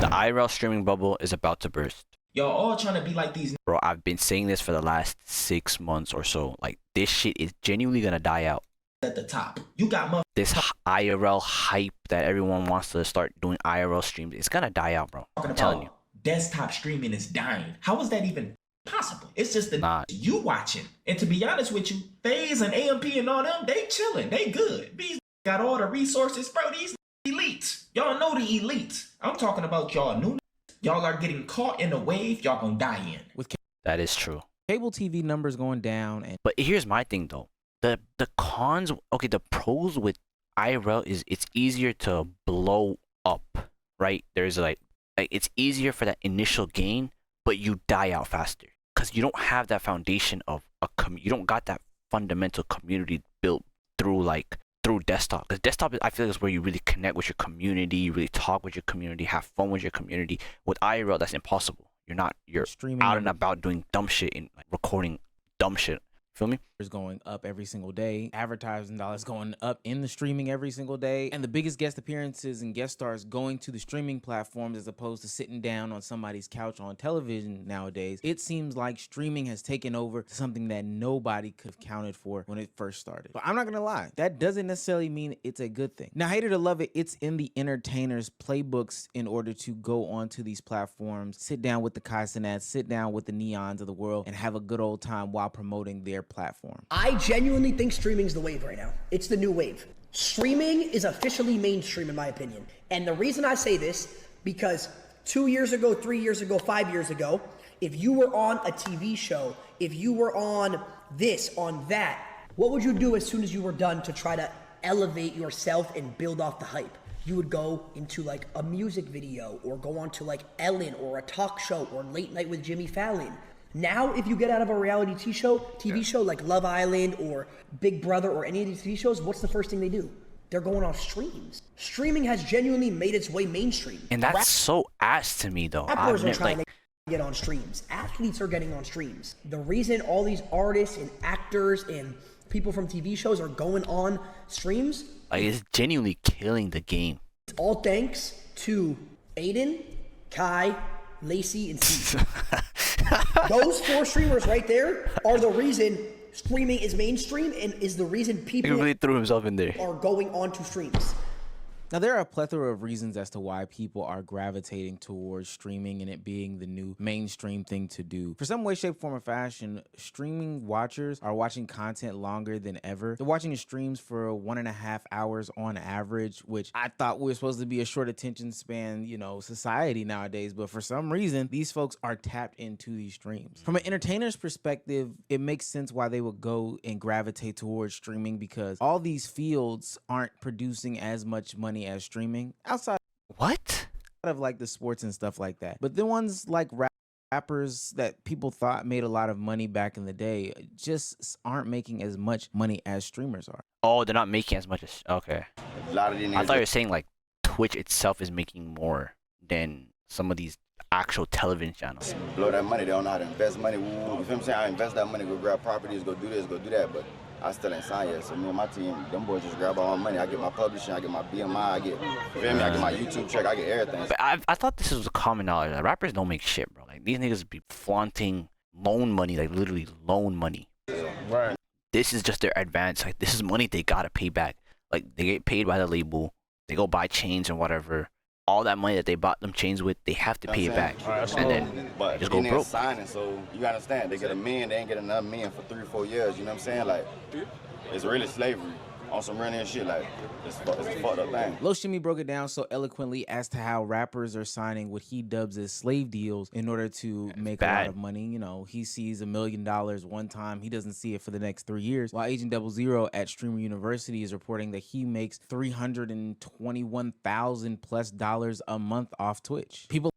The IRL streaming bubble is about to burst. Y'all all trying to be like these. Bro, I've been saying this for the last 6 months or so. Like, this shit is genuinely gonna die out. At the top, you got this IRL hype that everyone wants to start doing IRL streams. It's gonna die out, bro. I'm telling you. Desktop streaming is dying. How is that even possible? It's just the you watching. And to be honest with you, FaZe and AMP and all them, they chilling. They good. These got all the resources, bro. These elites. Y'all know the elites. I'm talking about y'all new. Y'all are getting caught in a wave. Y'all gonna die in. That is true. Cable TV numbers going down. But here's my thing though. The cons, okay, the pros with IRL is it's easier to blow up, right? There's like it's easier for that initial gain, but you die out faster because you don't have that foundation of you don't got that fundamental community built through desktop. Because desktop, I feel like, is where you really connect with your community, you really talk with your community, have fun with your community. With IRL, that's impossible. You're streaming out and about doing dumb shit and like, recording dumb shit. Feel me? Is going up every single day. Advertising dollars going up in the streaming every single day. And the biggest guest appearances and guest stars going to the streaming platforms as opposed to sitting down on somebody's couch on television nowadays. It seems like streaming has taken over to something that nobody could have counted for when it first started. But I'm not gonna lie, that doesn't necessarily mean it's a good thing. Now, hate it or love it, it's in the entertainers' playbooks in order to go onto these platforms, sit down with the Kai Cenats, sit down with the Neons of the world, and have a good old time while promoting their platform. I genuinely think streaming's the wave right now. It's the new wave. Streaming is officially mainstream in my opinion. And the reason I say this, because 2 years ago, 3 years ago, 5 years ago, if you were on a TV show, if you were on this, on that, what would you do as soon as you were done to try to elevate yourself and build off the hype? You would go into like a music video or go on to like Ellen or a talk show or Late Night with Jimmy Fallon. Now, if you get out of a reality TV show like Love Island or Big Brother or any of these TV shows, what's the first thing they do? They're going off streams. Streaming has genuinely made its way mainstream. And that's so ass to me, though. Rappers are trying to get on streams. Athletes are getting on streams. The reason all these artists and actors and people from TV shows are going on streams, like, it's genuinely killing the game. It's all thanks to Aiden, Kai, Lacey, and T. Those 4 streamers right there are the reason streaming is mainstream and is the reason people really threw himself in there are going on to streams. Now, there are a plethora of reasons as to why people are gravitating towards streaming and it being the new mainstream thing to do. For some way, shape, form, or fashion, streaming watchers are watching content longer than ever. They're watching the streams for 1.5 hours on average, which I thought we were supposed to be a short attention span, society nowadays. But for some reason, these folks are tapped into these streams. From an entertainer's perspective, it makes sense why they would go and gravitate towards streaming because all these fields aren't producing as much money as streaming outside of like the sports and stuff like that. But the ones like rappers that people thought made a lot of money back in the day just aren't making as much money as streamers are. Oh, they're not making as much as okay. A lot of these I thought you were saying like Twitch itself is making more than some of these actual television channels. Blow that money, they don't know how to invest money. You feel what I'm saying? I invest that money, go grab properties, go do this, go do that, but I still ain't signed yet. So me and my team, them boys just grab all my money. I get my publishing, I get my BMI, I get my YouTube check, I get everything. But I thought this was a common knowledge. Like, rappers don't make shit, bro. Like, these niggas be flaunting loan money, like literally loan money. Right. This is just their advance. Like, this is money they gotta pay back. Like, they get paid by the label. They go buy chains and whatever. All that money that they bought them chains with, they have to pay it back. Right, and then but just go broke. Signing, so you understand, they get $1 million, they ain't get another $1 million for 3 or 4 years. You know what I'm saying? Like, it's really slavery on some real shit. Like, it's a fucked up thing. Lil Shimmy broke it down so eloquently as to how rappers are signing what he dubs as slave deals in order to make a lot of money. He sees $1 million one time. He doesn't see it for the next 3 years. While Agent 00 at Streamer University is reporting that he makes $321,000+ a month off Twitch. People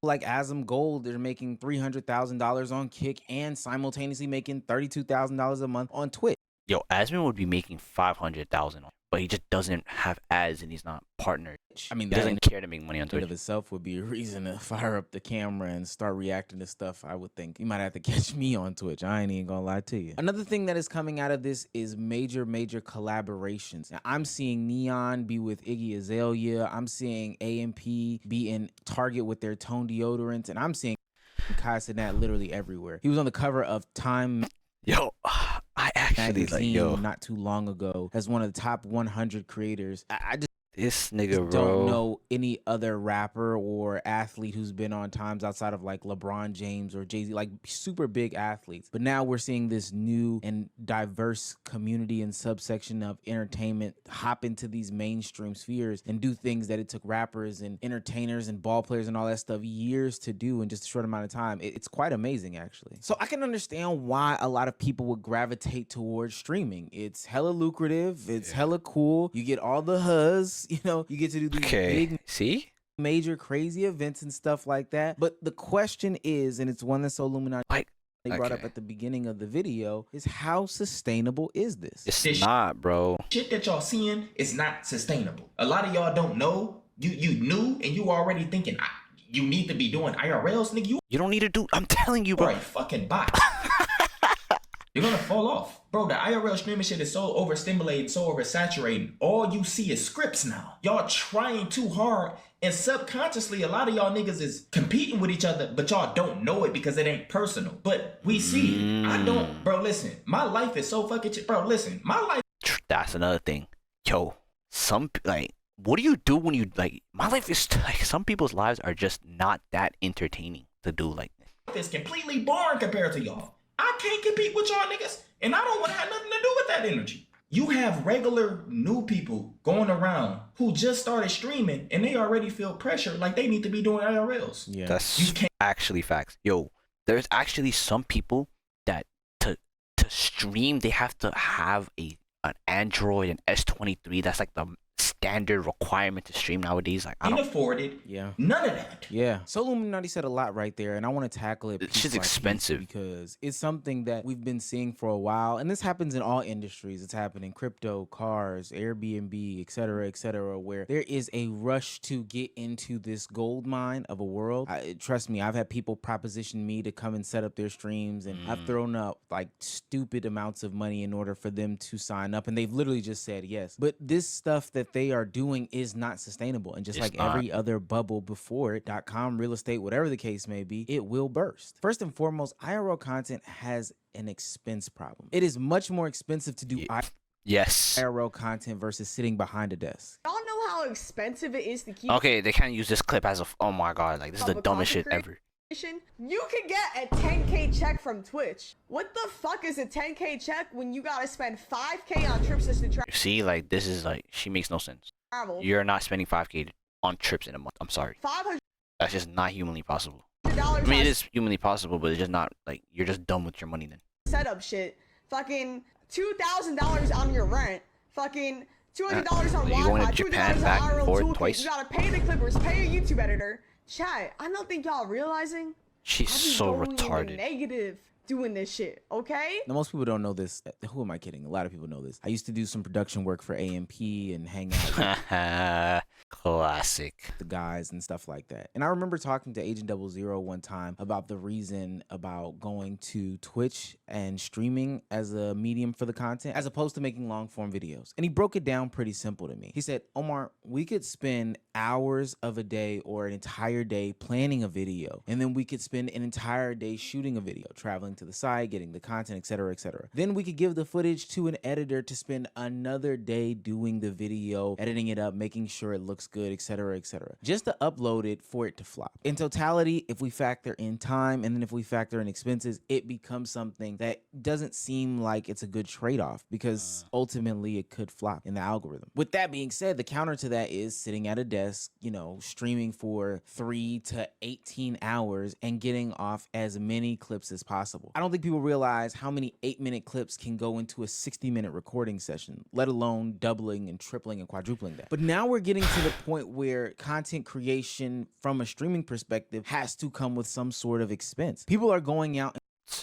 like Azam Gold, they're making $300,000 on Kick and simultaneously making $32,000 a month on Twitch. Yo, Asmin would be making $500,000, but he just doesn't have ads and he's not partnered. I mean, He that doesn't care to make money on in of Twitch. itself would be a reason to fire up the camera and start reacting to stuff. I would think you might have to catch me on Twitch. I ain't even gonna lie to you. Another thing that is coming out of this is major collaborations. Now, I'm seeing Neon be with Iggy Azalea. I'm seeing AMP be in Target with their Tone deodorants, and I'm seeing Kai Cenat literally everywhere. He was on the cover of Time Yo, I actually magazine not too long ago as one of the top 100 creators. I just this nigga, bro. don't know any other rapper or athlete who's been on Times outside of like LeBron James or Jay-Z, like super big athletes. But now we're seeing this new and diverse community and subsection of entertainment hop into these mainstream spheres and do things that it took rappers and entertainers and ball players and all that stuff years to do in just a short amount of time. It's quite amazing, actually. So I can understand why a lot of people would gravitate towards streaming. It's hella lucrative. It's hella cool. You get all the huzz. You know, you get to do these big, major, crazy events and stuff like that. But the question is, and it's one that's so Illuminati they brought up at the beginning of the video, is how sustainable is this? It's not, bro. Shit that y'all seeing is not sustainable. A lot of y'all don't know. You knew, and you already thinking you need to be doing IRLs, nigga. You don't need to do. I'm telling you, bro. Right, fucking bot. You're gonna fall off. Bro, the IRL streaming shit is so overstimulated, so oversaturated. All you see is scripts now. Y'all trying too hard, and subconsciously, a lot of y'all niggas is competing with each other, but y'all don't know it because it ain't personal. But we see it. I don't. Bro, listen. My life is so fucking bro, listen. My life. That's another thing. Yo, what do you do when you, my life is, some people's lives are just not that entertaining to do like this. It's completely boring compared to y'all. I can't compete with y'all niggas, and I don't want to have nothing to do with that energy. You have regular new people going around who just started streaming, and they already feel pressure like they need to be doing IRLs. Yeah, that's actually facts. Yo, there's actually some people that to stream, they have to have an Android, an S23. That's like the standard requirement to stream nowadays. Like, I don't afford it. Yeah, none of that. Yeah, so Illuminati said a lot right there, and I want to tackle it. It's just expensive because it's something that we've been seeing for a while, and this happens in all industries. It's happening crypto, cars, Airbnb, etc., where there is a rush to get into this gold mine of a world. Trust me, I've had people proposition me to come and set up their streams, and I've thrown up like stupid amounts of money in order for them to sign up, and they've literally just said yes. But this stuff that they are doing is not sustainable, and just like every other bubble before it, .com, real estate, whatever the case may be, it will burst. First and foremost, IRL content has an expense problem. It is much more expensive to do IRL content versus sitting behind a desk. Y'all know how expensive it is to keep. Okay, they can't use this clip as a. Oh my god, like this is the dumbest shit ever. You could get a 10K check from Twitch. What the fuck is a 10K check when you gotta spend 5K on trips just to travel? See, like, this is like, she makes no sense. You're not spending 5K on trips in a month. I'm sorry. 500. That's just not humanly possible. I mean, it is humanly possible, but it's just not, like, you're just done with your money then. Setup shit. Fucking $2,000 on your rent. Fucking $200 on you going Wi-Fi. to Japan $200 on back and IRL forth toolkit. twice? You gotta pay the clippers, pay a YouTube editor. Chat, I don't think y'all realizing. She's so retarded. Negative doing this shit, okay? Now, most people don't know this. Who am I kidding? A lot of people know this. I used to do some production work for AMP and hang out with classic the guys and stuff like that. And I remember talking to Agent 00 one time about the reason about going to Twitch and streaming as a medium for the content as opposed to making long form videos. And he broke it down pretty simple to me. He said, Omar, we could spend hours of a day or an entire day planning a video, and then we could spend an entire day shooting a video, traveling to the site, getting the content, etc., etc. Then we could give the footage to an editor to spend another day doing the video, editing it up, making sure it looks good, etc., etc., just to upload it for it to flop. In totality, if we factor in time and then if we factor in expenses, it becomes something that doesn't seem like it's a good trade-off because ultimately it could flop in the algorithm. With that being said, the counter to that is sitting at a desk, you know, streaming for 3 to 18 hours and getting off as many clips as possible. I don't think people realize how many 8-minute clips can go into a 60-minute recording session, let alone doubling and tripling and quadrupling that. But now we're getting to the point where content creation from a streaming perspective has to come with some sort of expense. People are going out.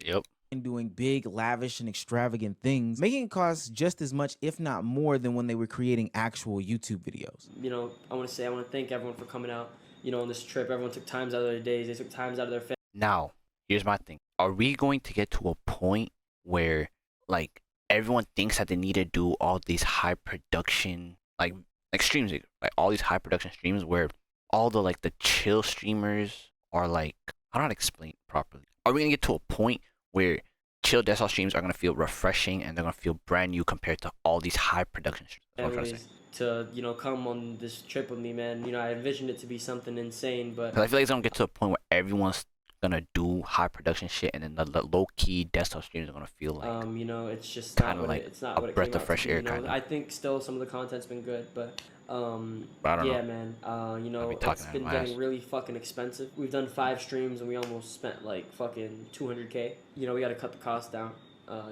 Yep. and doing big, lavish, and extravagant things, making it cost just as much, if not more, than when they were creating actual YouTube videos. You know, I want to thank everyone for coming out, you know, on this trip. Everyone took times out of their days. They took times out of their family. Now, here's my thing. Are we going to get to a point where, like, everyone thinks that they need to do all these high production, like streams, like all these high production streams where all the, like, the chill streamers are, like, I don't know how to explain it properly. Are we going to get to a point where chill desktop streams are going to feel refreshing and they're going to feel brand new compared to all these high production streams? That's what I'm trying to say. To, you know, come on this trip with me, man. You know, I envisioned it to be something insane, but 'Cause I feel like it's going to get to a point where everyone's going to do high production shit and then the low-key desktop streams are going to feel like you know, it's just kind not of what like it's not a what it breath came of out fresh to be, air, you know? kind of. I think still some of the content's been good, but I don't yeah, know. man. You know, I'll be talking it's out been my getting ass. really fucking expensive. We've done 5 streams and we almost spent like fucking 200K. You know, we got to cut the cost down.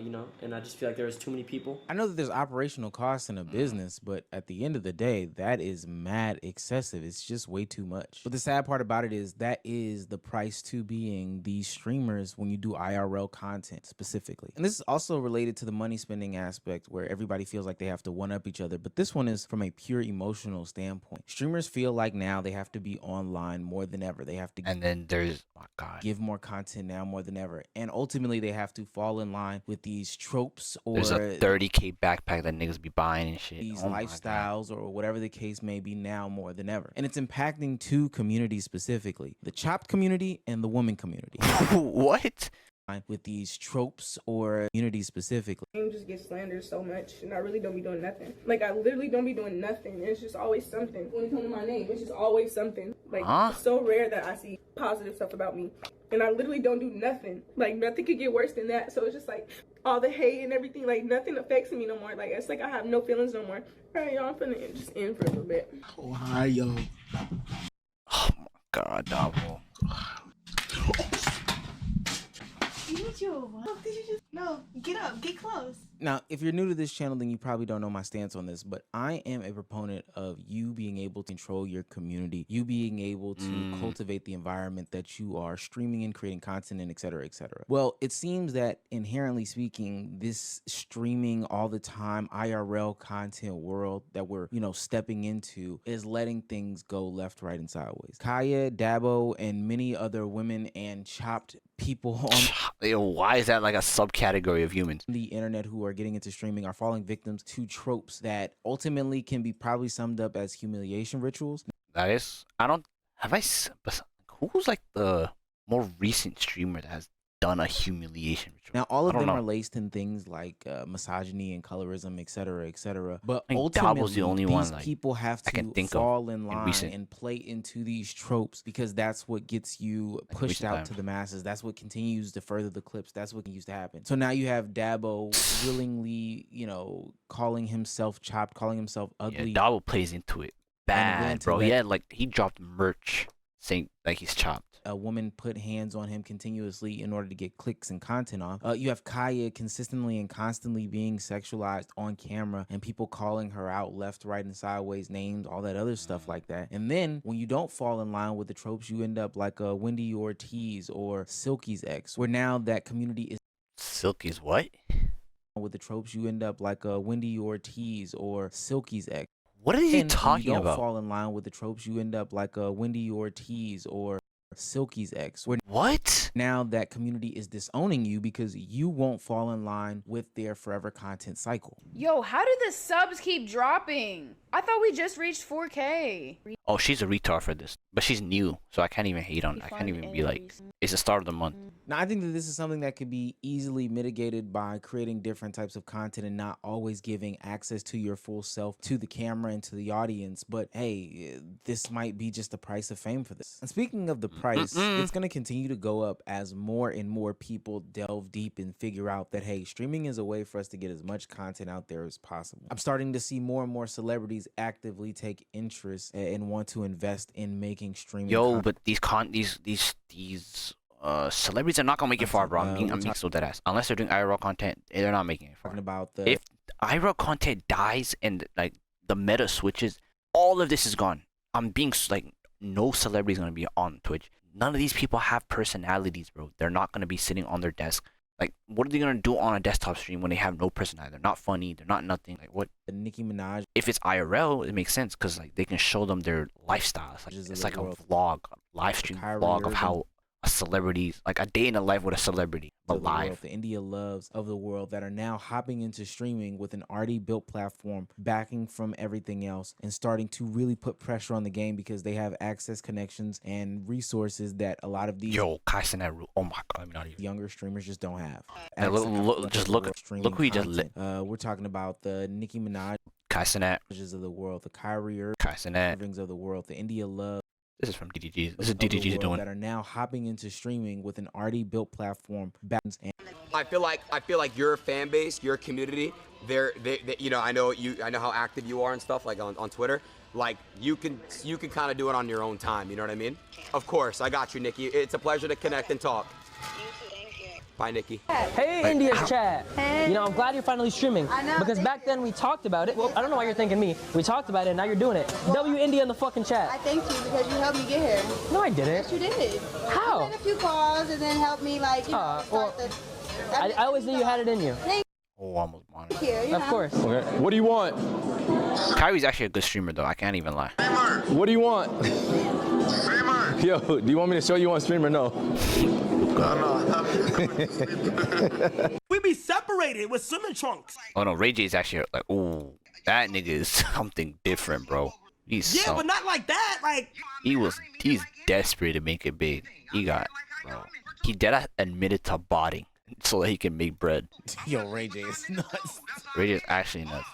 You know, and I just feel like there's too many people. I know that there's operational costs in a business, but at the end of the day, that is mad excessive. It's just way too much. But the sad part about it is that is the price to being these streamers when you do IRL content specifically. And this is also related to the money spending aspect where everybody feels like they have to one up each other. But this one is from a pure emotional standpoint. Streamers feel like now they have to be online more than ever. They have to And then there's, oh God, give more content now more than ever. And ultimately they have to fall in line with these tropes or there's a 30K backpack that niggas be buying and shit. these Oh my God. lifestyles or whatever the case may be now more than ever. And it's impacting 2 communities specifically, the chopped community and the woman community. What? With these tropes or communities specifically. I just get slandered so much, and I really don't be doing nothing. Like, I literally don't be doing nothing. It's just always something. When it comes to my name, it's just always something. Like, it's so rare that I see positive stuff about me. And I literally don't do nothing. Like, nothing could get worse than that. So it's just like, all the hate and everything, like, nothing affects me no more. Like, it's like I have no feelings no more. All right, y'all, I'm finna just end for a little bit. Ohio. Oh my God, Davo. Did you just no? Get up, get close. Now, if you're new to this channel, then you probably don't know my stance on this, but I am a proponent of you being able to control your community, you being able to cultivate the environment that you are streaming and creating content in, et cetera, et cetera. Well, it seems that inherently speaking, this streaming all the time IRL content world that we're, you know, stepping into is letting things go left, right, and sideways. Kaya, Dabo, and many other women and chopped people on Yo, why is that like a subcategory of humans? the internet who are getting into streaming are falling victims to tropes that ultimately can be probably summed up as humiliation rituals. That is, I don't, have I, who's like the more recent streamer that has done a humiliation ritual? Now, all of I don't them know. are laced in things like misogyny and colorism, et cetera, et cetera. But I think ultimately, Dabo's the only these one, like, people have I can to think of fall in in line recent- and play into these tropes because that's what gets you pushed recent out times. to the masses. That's what continues to further the clips. That's what continues to happen. So now you have Dabo willingly, you know, calling himself chopped, calling himself Yeah, ugly. Dabo plays into it willing bad, to bro. let- He had like, he dropped merch saying like he's chopped. A woman put hands on him continuously in order to get clicks and content off. You have Kaya consistently and constantly being sexualized on camera and people calling her out left, right, and sideways, names, all that other stuff like that. And then when you don't fall in line with the tropes, you end up like a Wendy Ortiz or Silky's ex, where now that community is Silky's what? with the tropes, you end up like a Wendy Ortiz or Silky's ex. What is he And when talking you don't about? fall in line with the tropes, you end up like a Wendy Ortiz or Silky's ex, where What? now that community is disowning you because you won't fall in line with their forever content cycle. Yo, how did the subs keep dropping? I thought we just reached 4K. Oh, she's a retard for this, but she's new, so I can't even hate on. I can't even be like, it's the start of the month. Now, I think that this is something that could be easily mitigated by creating different types of content and not always giving access to your full self to the camera and to the audience. But hey, this might be just the price of fame for this. And speaking of the price, it's going to continue to go up as more and more people delve deep and figure out that, hey, streaming is a way for us to get as much content out there as possible. I'm starting to see more and more celebrities actively take interest and want to invest in making streaming Yo, content. but these celebrities are not gonna make it far, bro. I'm being so dead ass. Unless they're doing IRL content, they're not making it far. Talking about the If IRL content dies and like the meta switches, all of this is gone. I'm being like, no celebrity is gonna be on Twitch. None of these people have personalities, bro. They're not gonna be sitting on their desk Like, what are they gonna do on a desktop stream when they have no personality? They're not funny. They're not nothing. Like, what? Nicki Minaj. If it's IRL, it makes sense because like they can show them their lifestyle. It's like a vlog, a live stream vlog of how a celebrity, like a day in the life with a celebrity, but live. The India loves of the world that are now hopping into streaming with an already built platform, backing from everything else, and starting to really put pressure on the game because they have access, connections, and resources that a lot of these oh my god, younger streamers just don't have. Look who he just lit. We're talking about the Nicki Minaj of the world, the Kyrie Irvings of the world, the India love. This is from DDG. This is DDG's doing. That are now hopping into streaming with an already built platform. I feel like your fan base, your community, they you know, I know how active you are and stuff like on Twitter. Like you can kind of do it on your own time. You know what I mean? Of course, I got you, Nikki. It's a pleasure to connect and talk. Bye, Nikki. Hey, India's chat. Hey. You know, I'm glad you're finally streaming. I know. Because back then we talked about it. Well, I don't know why you're thanking me. We talked about it, and now you're doing it. Well, W India in the fucking chat. I thank you because you helped me get here. No, I didn't. Yes, you did. How? You made a few calls and then helped me, like, you know, well, I always knew you had it in you. Oh, almost won. Of course. Okay. What do you want? Kyrie's actually a good streamer, though. I can't even lie. What do you want? Yo, do you want me to show you on stream or no? We be separated with swimming trunks. Oh no, Ray J is actually like, ooh, that nigga is something different, bro. But not like that. Like he's desperate to make it big. He dead admitted to botting so that he can make bread. Yo, Ray J is nuts. Ray J is actually nuts.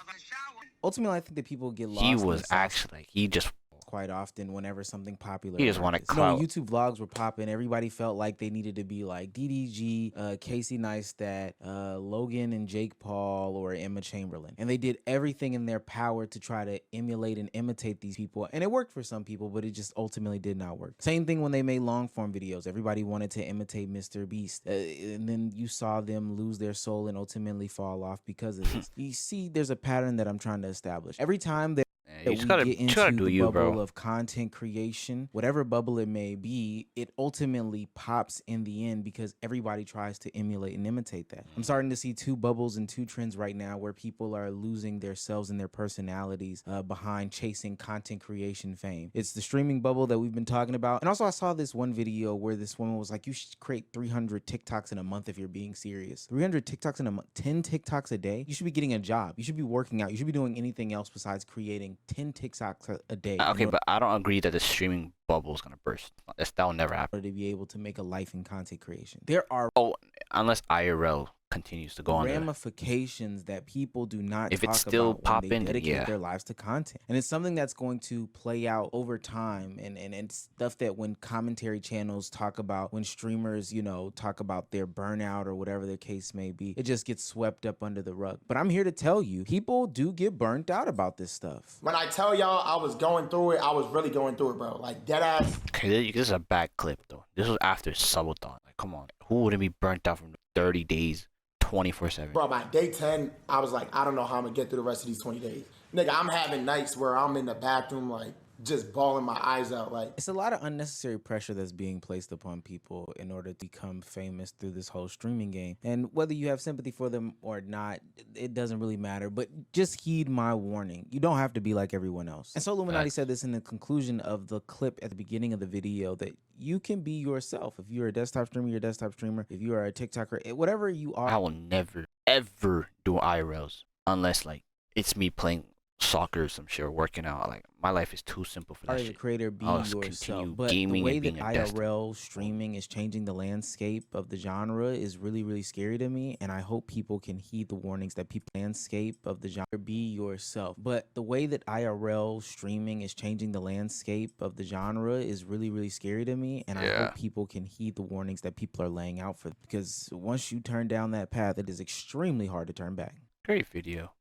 Ultimately, I think that people get lost. He was actually like, he just. Quite often, whenever something popular, he just wanted clout. YouTube vlogs were popping. Everybody felt like they needed to be like DDG, Casey Neistat, Logan and Jake Paul, or Emma Chamberlain, and they did everything in their power to try to emulate and imitate these people. And it worked for some people, but it just ultimately did not work. Same thing when they made long form videos. Everybody wanted to imitate Mr. Beast, and then you saw them lose their soul and ultimately fall off because of this. You see, there's a pattern that I'm trying to establish. Every time that you just gotta do you, bro. Of content creation, whatever bubble it may be, it ultimately pops in the end because everybody tries to emulate and imitate that. I'm starting to see two bubbles and two trends right now where people are losing their selves and their personalities behind chasing content creation fame. It's the streaming bubble that we've been talking about. And also I saw this one video where this woman was like, you should create 300 TikToks in a month if you're being serious. 300 TikToks in a month, 10 TikToks a day? You should be getting a job. You should be working out. You should be doing anything else besides creating 10 TikToks a day. Okay, but I don't agree that the streaming bubble is gonna burst. That'll never happen. To be able to make a life in content creation, there are unless IRL continues to go on ramifications that people do not if talk it's still about popping, when they dedicate their lives to content, and it's something that's going to play out over time, and stuff that when commentary channels talk about, when streamers, you know, talk about their burnout or whatever their case may be, it just gets swept up under the rug. But I'm here to tell you, people do get burnt out about this stuff. When I tell y'all I was going through it, I was really going through it, bro. Like dead ass. Okay, this is a bad clip though. This was after Subathon. Like, come on, who wouldn't be burnt out from 30 days? 24/7. Bro, by day 10, I was like, I don't know how I'm gonna get through the rest of these 20 days. Nigga, I'm having nights where I'm in the bathroom, like, just bawling my eyes out. Like, it's a lot of unnecessary pressure that's being placed upon people in order to become famous through this whole streaming game. And whether you have sympathy for them or not, it doesn't really matter. But just heed my warning. You don't have to be like everyone else. And so Illuminati said this in the conclusion of the clip at the beginning of the video, that you can be yourself. If you're a desktop streamer, you're a desktop streamer. If you are a TikToker, whatever you are. I will never, ever do IRLs unless, like, it's me playing soccer or some shit or working out. Like, my life is too simple for that shit. Creator, be yourself. But the way that IRL streaming is changing the landscape of the genre is really, really scary to me, and I hope people can heed the warnings that people landscape of the genre. Be yourself. But the way that IRL streaming is changing the landscape of the genre is really, really scary to me, and I hope people can heed the warnings that people are laying out for, because once you turn down that path, it is extremely hard to turn back. Great video.